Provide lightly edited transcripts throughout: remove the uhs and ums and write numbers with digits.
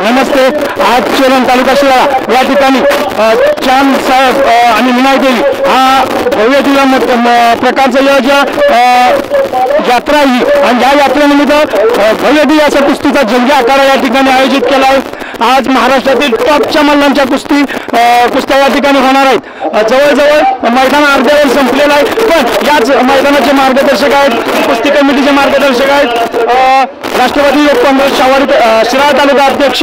नमस्ते। आज चोलन तालुका शिराळा या ठिकाणी चांद साहेब आणि मीनाई देवी हा भव्य दिव्य प्रकारचं यात्रा ही आणि या यात्रेनिमित्त भव्य दिव्य असा कुस्तीचा जंगी आखाडा या ठिकाणी आयोजित केला आहे। आज महाराष्ट्रातील टॉपच्या मल्लांच्या कुस्त्या या ठिकाणी होणार आहेत। जवळजवळ मैदान अर्ध्यावर संपलेलं आहे, पण याच मैदानाचे मार्गदर्शक आहेत, कुस्ती कमिटीचे मार्गदर्शक आहेत राष्ट्रवादी युवक काँग्रेस शिराळा तालुका अध्यक्ष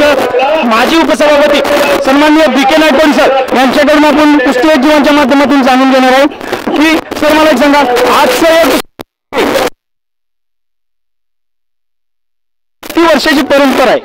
माजी उपसभापती सन्माननीय BK नायकवडी सर यांच्याकडून आपण कुस्ती जीवनच्या माध्यमातून जाणून घेणार आहोत की सर मला एक सांगा, आजचं किती वर्षाची परंपरा आहे?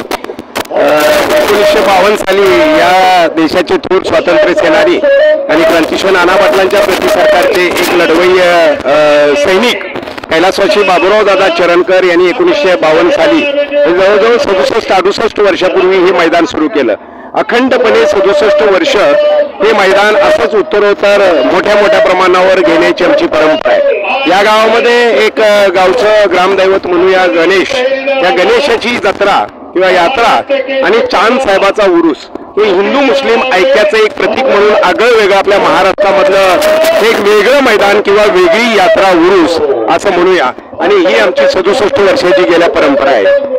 1952 साली या देशाचे थोर स्वातंत्र्य सेनानी आणि क्रांतीश्वर नाना पाटलांच्या प्रति सरकारचे एक लढवय्य सैनिक कैलासवासी बाबूराव दादा चरणकर यांनी 1952 साली जवळजवळ 67-68 वर्षापूर्वी हे मैदान सुरू केलं। अखंडपणे 67 वर्ष हे मैदान असंच उत्तरोत्तर मोठ्या मोठ्या प्रमाणावर घेण्याची आमची परंपरा आहे। या गावामध्ये एक गावचं ग्रामदैवत म्हणूया गणेश, या गणेशाची जत्रा किंवा यात्रा आणि चांद साहेबाचा उरूस हे हिंदू मुस्लिम ऐक्याचं एक प्रतीक म्हणून आगळं वेगळं आपल्या महाराष्ट्रामधलं एक वेगळं मैदान किंवा वेगळी यात्रा उरूस असं म्हणूया, आणि ही आमची 67 वर्षाची गेल्या परंपरा आहे।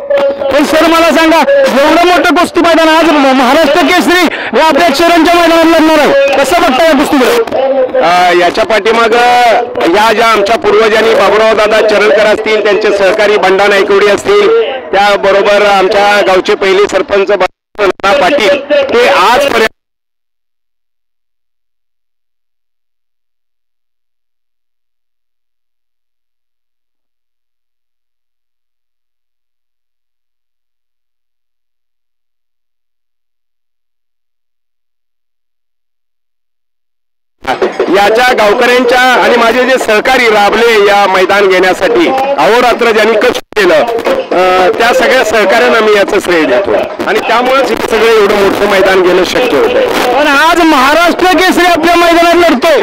पण सर मला सांगा, एवढं मोठं कुस्ती मैदान आज महाराष्ट्र केसरी या अध्यक्षरांच्या मैदानात लढणार आहे, कसं बघता या कुस्तीकडे? याच्या पाठीमाग या ज्या आमच्या पूर्वजांनी बाबूराव दादा चरणकर असतील, त्यांचे सहकारी बंडा नायकवडी असतील, त्याबरोबर आमच्या गावचे पहिले सरपंच पाटील ते आजपर्यंत याच्या गावकऱ्यांच्या आणि माझे जे सहकारी राबले या मैदान घेण्यासाठी अहोरात्र ज्यांनी कष्ट केलं, त्या सगळ्या सहकार्यांना मी याचं श्रेय देतो आणि त्यामुळेच हे सगळं एवढं मोठं मैदान घेणं शक्य होतं। पण आज महाराष्ट्र केसरी आपल्या मैदानात लढतोय,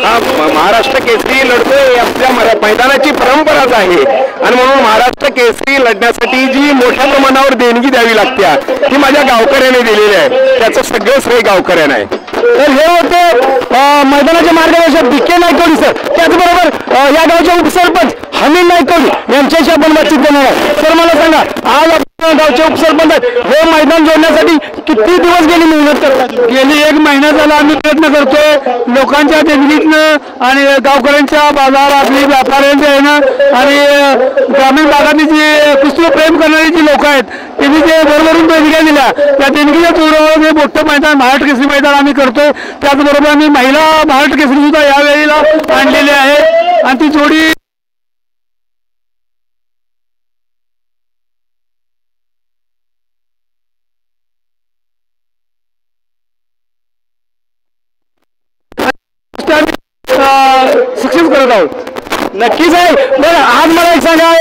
हा महाराष्ट्र केसरी लढतोय आपल्या मैदानाची परंपराच आहे, आणि म्हणून महाराष्ट्र केसरी लढण्यासाठी जी मोठ्या प्रमाणावर देणगी द्यावी लागते ती माझ्या गावकऱ्याने दिलेली आहे, त्याचं सगळं श्रेय गावकऱ्यांना आहे। तर हे होते मैदानाचे मार्गदर्शक BK नायकवडी सर, त्याचबरोबर या गावचे उपसरपंच हमीद नायकवडी यांच्याशी आपण बातचीत करणार आहे। सर मला सांगा, आज आपण गावचे उपसरपंच आहेत, हे मैदान जोडण्यासाठी किती दिवस गेली मेहनत करतात? गेली 1 महिना झाला आम्ही प्रयत्न करतोय, लोकांच्या देणगीतनं आणि गावकऱ्यांच्या बाजार आपली व्यापाऱ्यांच्या येणं आणि ग्रामीण भागातली जी कुस्तीवर प्रेम करणारी जी लोक आहेत त्यांनी जे भरभरून देणग्या दिल्या, त्या देणगीच्या जोरावर हे मोठं मैदान महाराष्ट्र केसरी मैदान आम्ही करतोय। त्याचबरोबर आम्ही महिला महाराष्ट्र केसरी सुद्धा यावेळेला आणलेली आहे आणि ती जोडी सक्सेस करत आहोत। नक्कीच आहे। बरं आज मला एक सांगा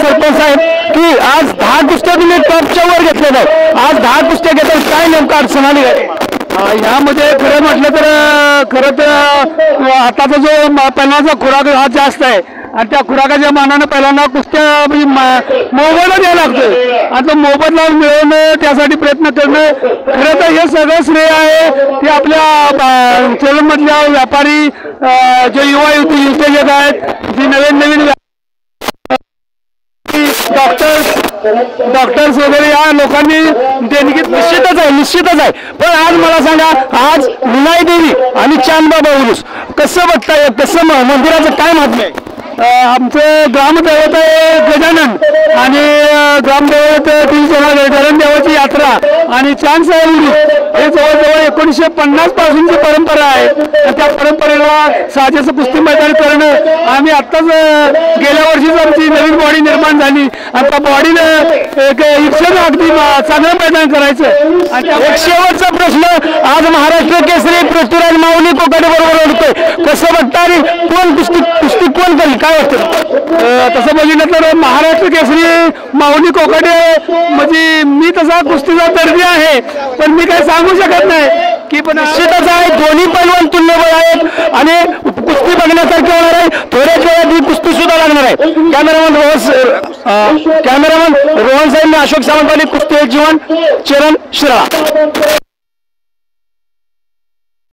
सरपंच साहेब की आज 10 कुस्त्या तुम्ही टॉपच्या वर घेतल्या आहेत, आज 10 कुस्त्या घेतात, काय नेमकं अडचण आली आहे? ह्यामध्ये खरं म्हटलं तर खरं तर आताचा जो पहिल्याचा खुराक हा जास्त आहे आणि त्या खुराकाच्या मानानं पहिल्यांदा कुस्त्या म्हणजे मोबदला द्यायला लागतोय आणि तो मोबदला मिळवणं त्यासाठी प्रयत्न करणं, खरं तर हे सगळं श्रेय आहे ते आपल्या चलनमधल्या व्यापारी जे युवा उद्योजक आहेत, जे नवीन डॉक्टर्स वगैरे या लोकांनी देणगी निश्चितच आहे। पण आज मला सांगा, आज मीनाई देवी आणि चांदबाबा उरूस कसं बघताय, कसं मंदिराचं काय महात्म्य आहे? आमचं ग्रामदैवत आहे गजानन आणि ग्रामदैवत देवाची यात्रा आणि चांद साहेब हे जवळजवळ 1950 पासूनची परंपरा आहे। त्या परंपरेला साजेचं कुस्ती मैदान करणं, आम्ही आत्ताच गेल्या वर्षीच आमची नवीन बॉडी निर्माण झाली आणि त्या बॉडीनं एक इच्छेनं अगदी चांगलं मैदान करायचं। आणि एक शेवटचा प्रश्न, आज महाराष्ट्र केसरी पृथ्वीराज माऊली कोकाटे बरोबर लढतोय, कसं बघता आणि कोण कुस्ती कोण करेल, काय वाटतं? तसं बघितलं तर महाराष्ट्र केसरी माऊली कोकाटे म्हणजे मी तसा कुस्तीचा दर्दी आहे, पण मी काही सांगू शकत नाही की पण निश्चितच आहे, दोन्ही पैलवान तुल्यबळ आहेत आणि कुस्ती बघण्यासारखी होणार आहे. थोड्याच वेळात ही कुस्ती सुद्धा लागणार आहे. कॅमेरामन रोहन साहेब, अशोक सावंतवाडी, कुस्ती एक जीवन, चरण शिराळा.